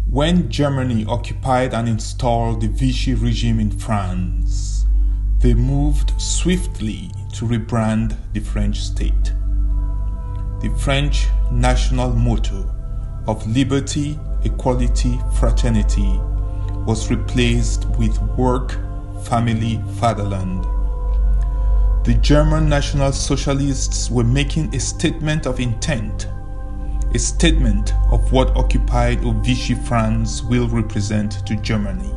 When Germany occupied and installed the Vichy regime in France, they moved swiftly to rebrand the French state. The French national motto of liberty, equality, fraternity was replaced with work, family, fatherland. The German National Socialists were making a statement of intent, a statement of what occupied or Vichy France will represent to Germany.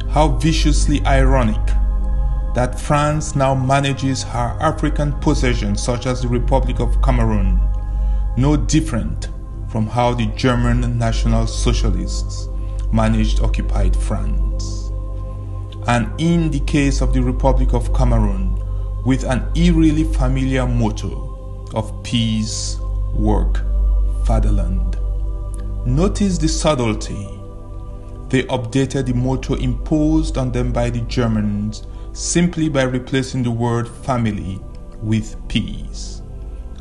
How viciously ironic that France now manages her African possessions such as the Republic of Cameroon, no different from how the German National Socialists managed occupied France. And in the case of the Republic of Cameroon, with an eerily familiar motto of peace, work, fatherland. Notice the subtlety. They updated the motto imposed on them by the Germans simply by replacing the word family with peace,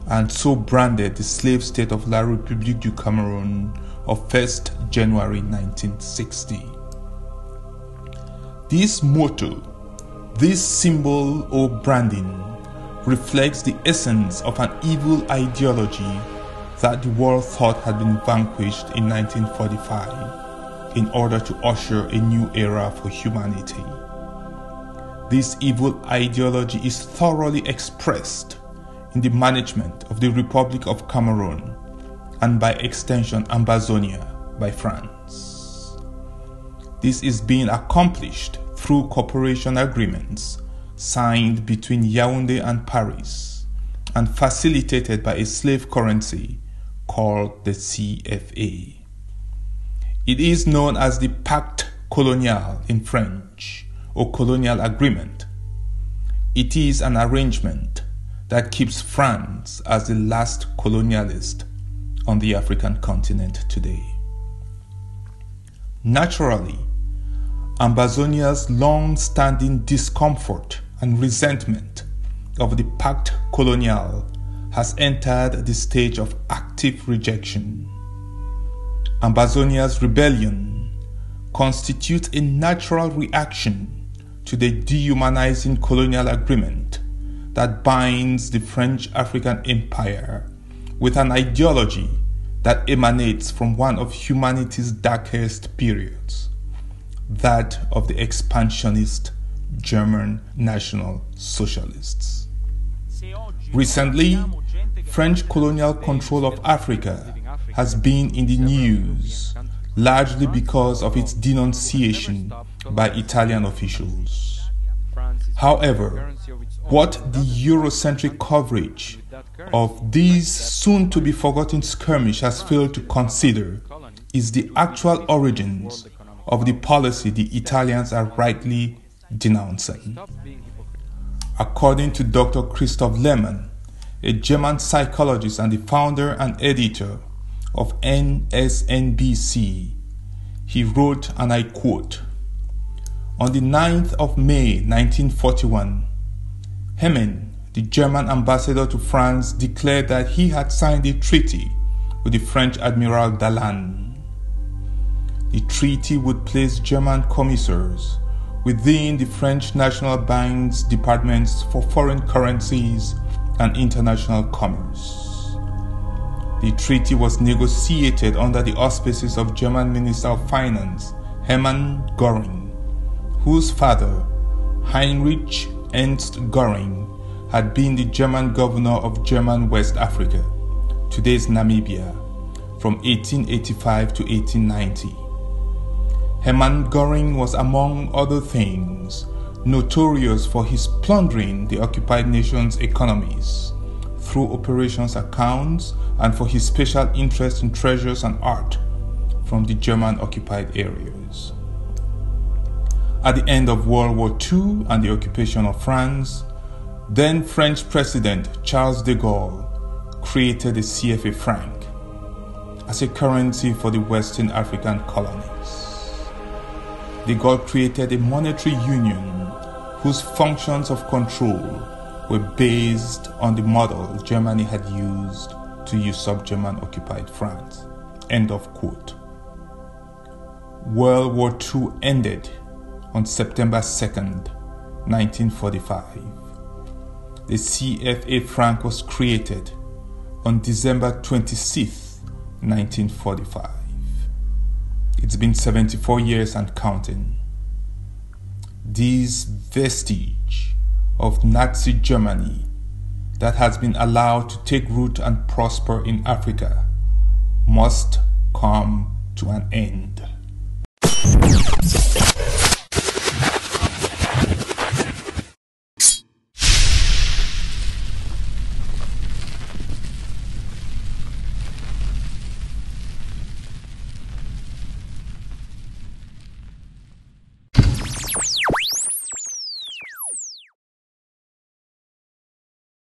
and so branded the slave state of La République du Cameroun of 1st January 1960. This motto, this symbol or branding, reflects the essence of an evil ideology that the world thought had been vanquished in 1945 in order to usher a new era for humanity. This evil ideology is thoroughly expressed in the management of the Republic of Cameroon and by extension Ambazonia by France. This is being accomplished through cooperation agreements signed between Yaoundé and Paris and facilitated by a slave currency called the CFA. It is known as the Pacte Coloniale in French, or colonial agreement. It is an arrangement that keeps France as the last colonialist on the African continent today. Naturally, Ambazonia's long-standing discomfort and resentment of the Pacte Coloniale has entered the stage of active rejection. Ambazonia's rebellion constitutes a natural reaction to the dehumanizing colonial agreement that binds the French African Empire with an ideology that emanates from one of humanity's darkest periods, that of the expansionist German National Socialists. Recently, French colonial control of Africa has been in the news, largely because of its denunciation by Italian officials. However, what the Eurocentric coverage of this soon-to-be-forgotten skirmish has failed to consider is the actual origins of the policy the Italians are rightly denouncing. According to Dr. Christoph Lehmann, a German psychologist and the founder and editor of NSNBC, he wrote, and I quote, "On the 9th of May 1941, Hemming, the German ambassador to France, declared that he had signed a treaty with the French Admiral Dallan. The treaty would place German commissars within the French National Bank's departments for foreign currencies and international commerce. The treaty was negotiated under the auspices of German Minister of Finance Hermann Göring, whose father, Heinrich Ernst Göring, had been the German governor of German West Africa, today's Namibia, from 1885 to 1890. Hermann Göring was, among other things, notorious for his plundering the occupied nation's economies through operations accounts and for his special interest in treasures and art from the German occupied areas. At the end of World War II and the occupation of France, then French President Charles de Gaulle created the CFA franc. as a currency for the Western African colonies. De Gaulle created a monetary union whose functions of control were based on the model Germany had used to usurp German-occupied France. End of quote. World War II ended on September 2nd, 1945. The CFA franc was created on December 26th, 1945. It's been 74 years and counting. These vestige of Nazi Germany that has been allowed to take root and prosper in Africa must come to an end.